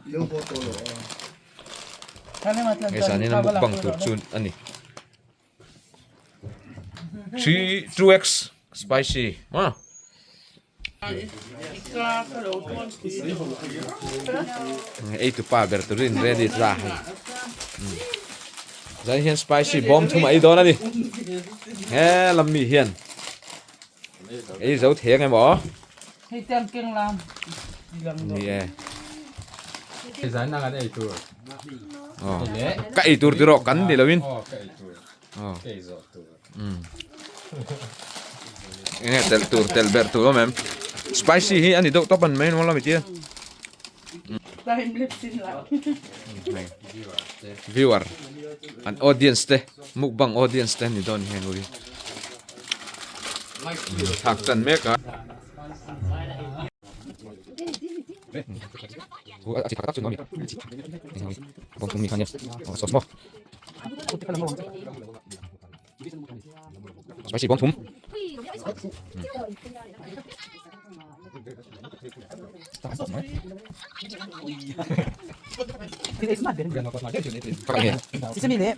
Yung photo lo. Isa ni ng mukbang turchun ani. 2x spicy. Ah. Itu pa berturin ready rahi. Zai hian spicy bomb thuma ai don ani. He lam mi hian. Ei zo thiang em bo. Thì tiền kiêng làm Ni e. Design nang ada itu. Oh. Ka itur tiro kan di lawin. Oh, kayak itu. Oh. Kayak itu tuh. Ini tel ber tu mem. Spicy hi ani dok topan main wala mi tia. Time lapse lang. Viewer. An audience te. Mukbang audience te ni don hen uri. Thak tan me ka. Aci tak sun kami. Bom tum mi kan ya. Sos mo. Spicy bom tum. Sisemi ni.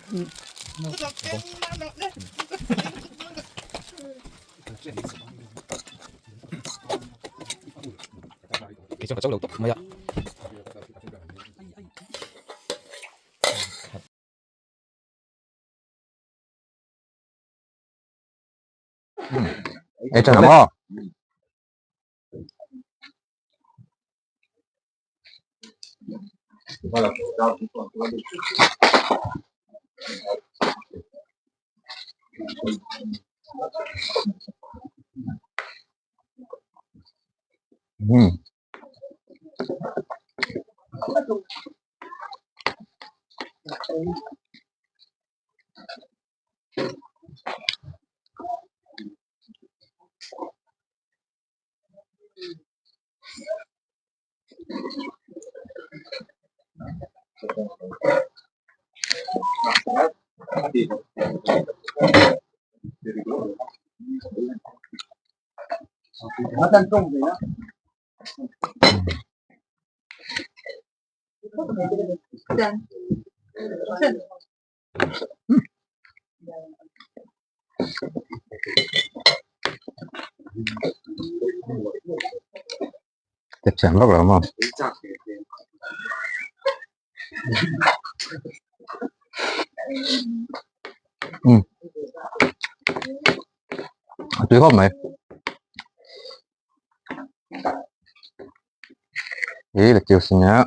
Cái chỗ đầu tóc mày ạ. Echan mo. Makan tong ya. Dan. Đẹp chẳng lắm rồi mà. Tuy không mày. Ý là chiều sinh nhá.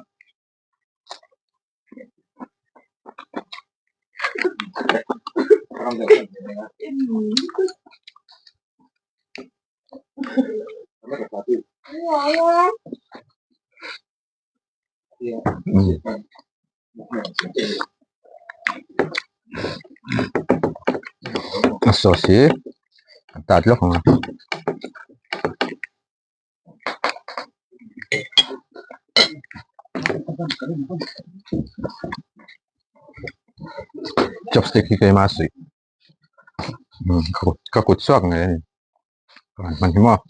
Associé. Tạt lúc hả? Chopstick cái mà sweet. Các cột xoạc này. Mình hiểu không?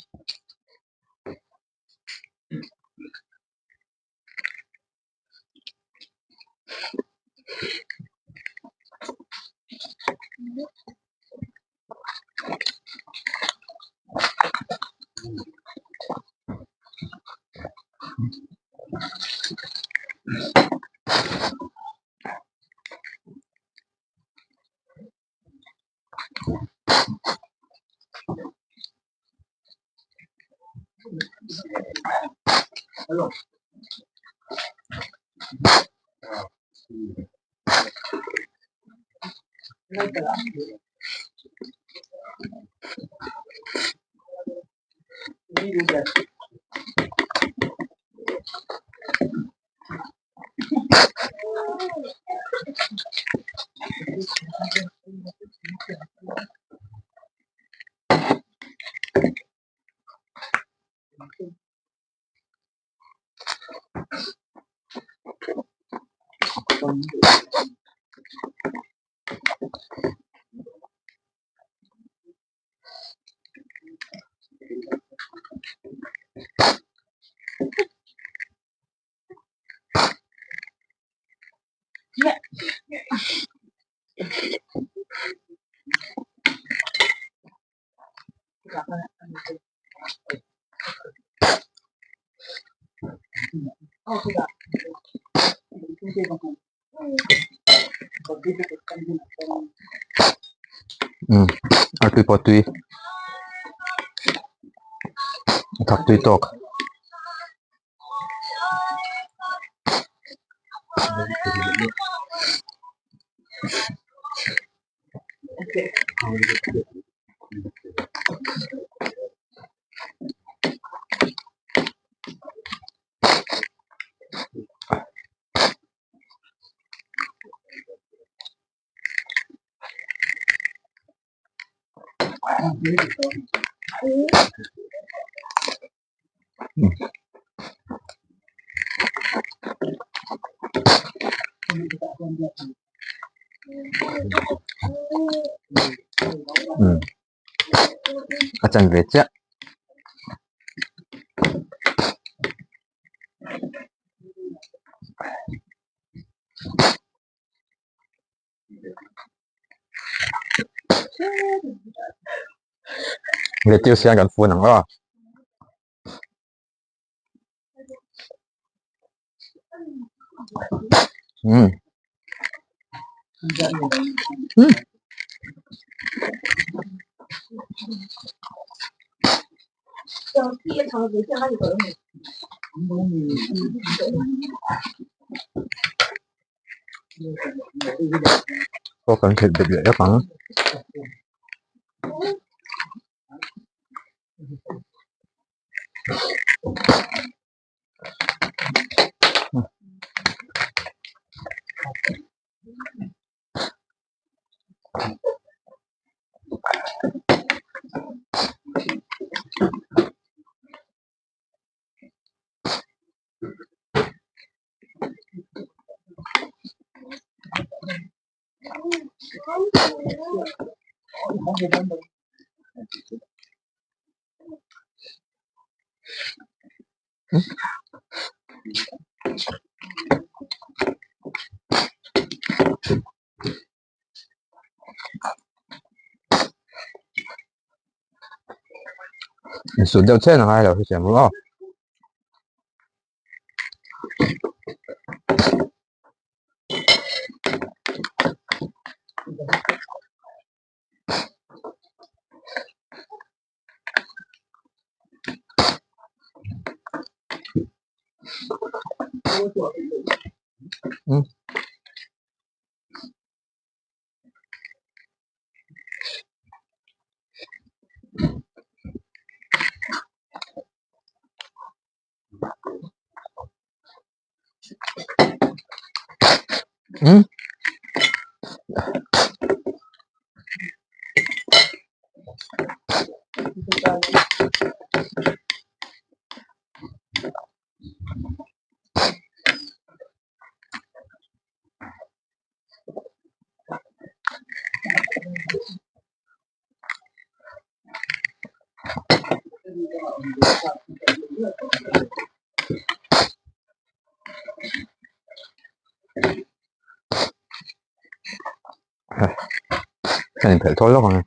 Artui potui. Thak tui tok. Achan về chắc. Người tiêu xe gần phun nắng lo. Có cần thịt được dễ phẳng. Sụt đeo chết là ai rồi thì chẳng lo. Thành phải thôi lúc rồi.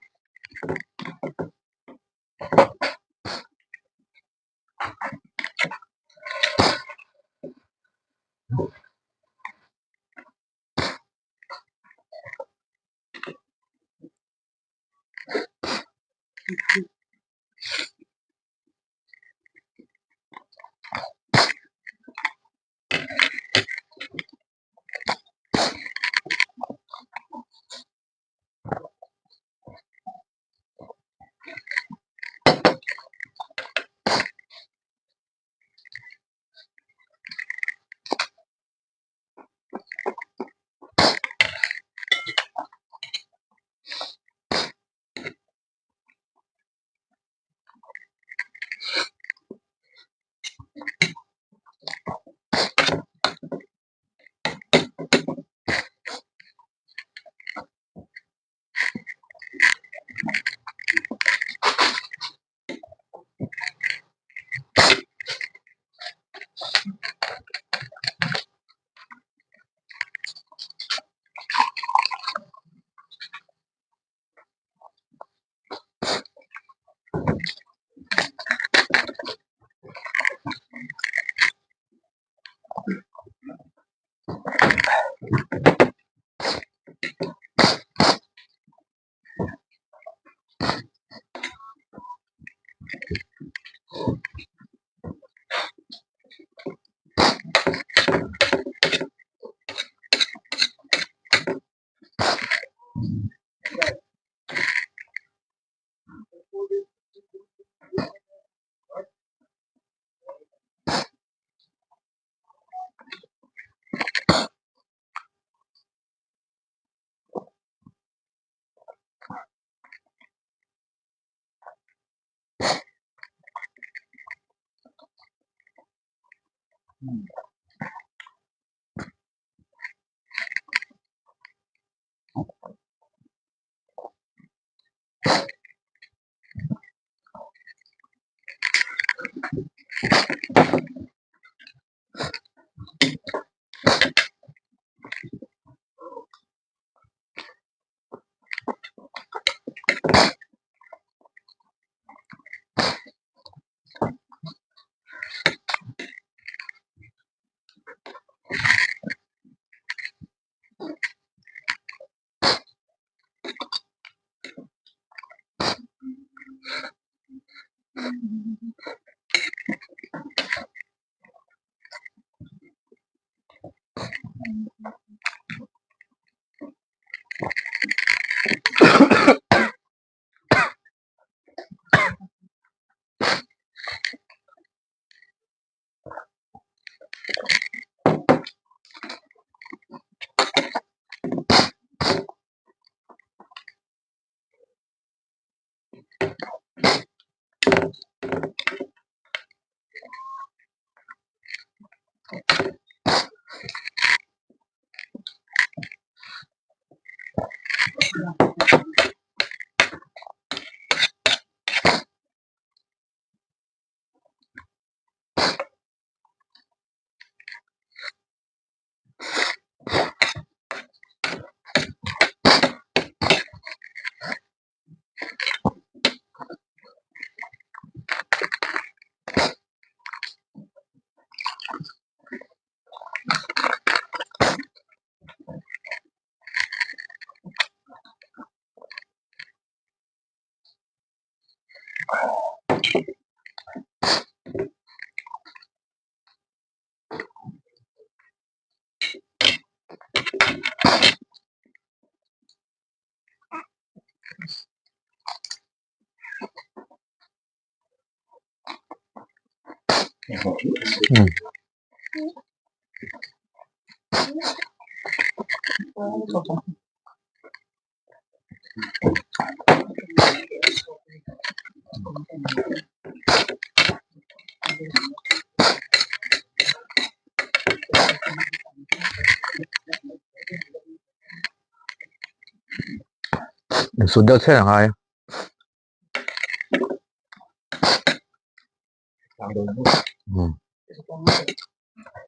สุดเดียวเท่าไหร่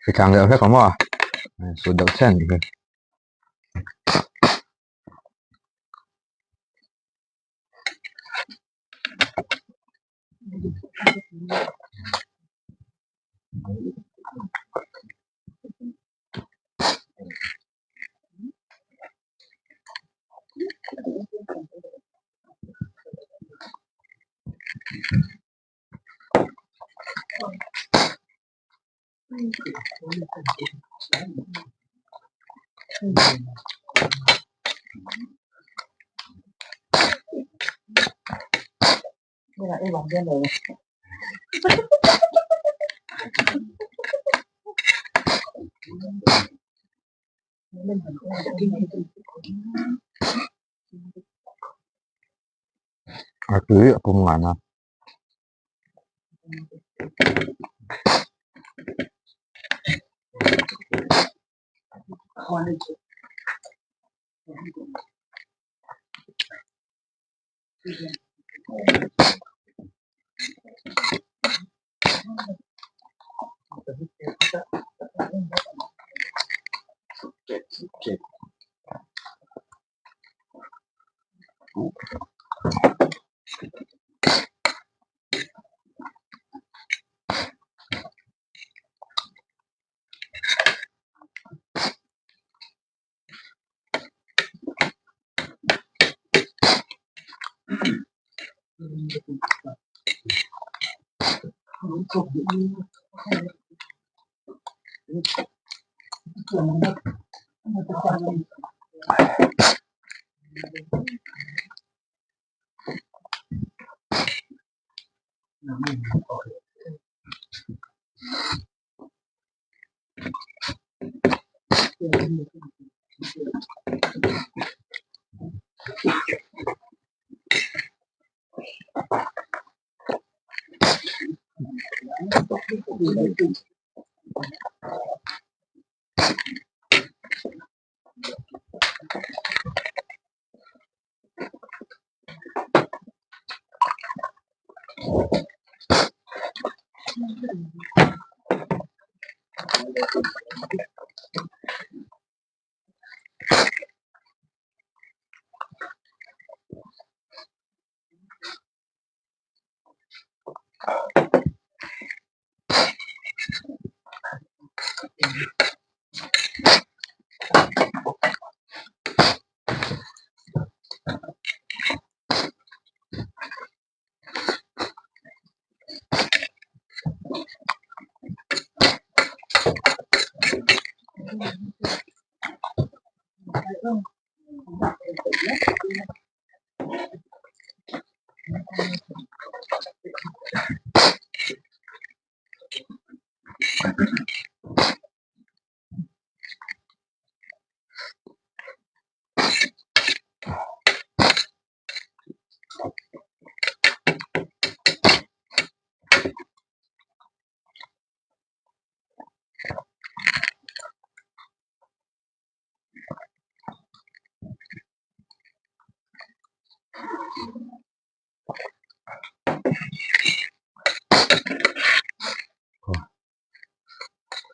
คือทางเดียวแค่คำว่าสุดเดียวเท่าไหร่คือผมงานนะ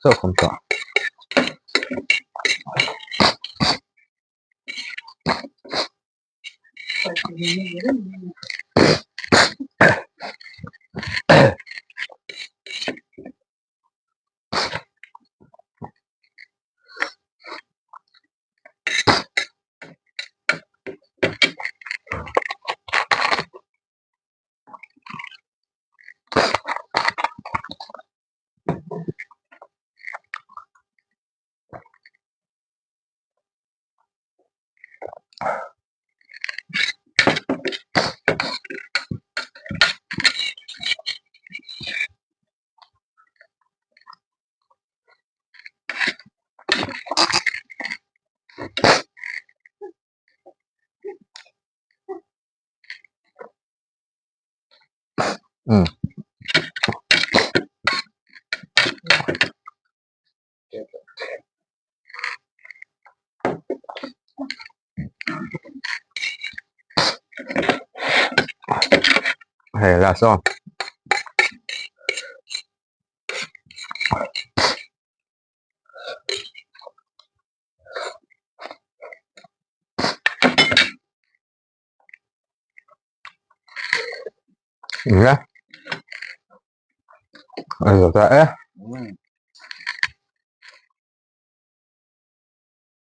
rất không tỏ ừ. Hay là xong nhá rồi ta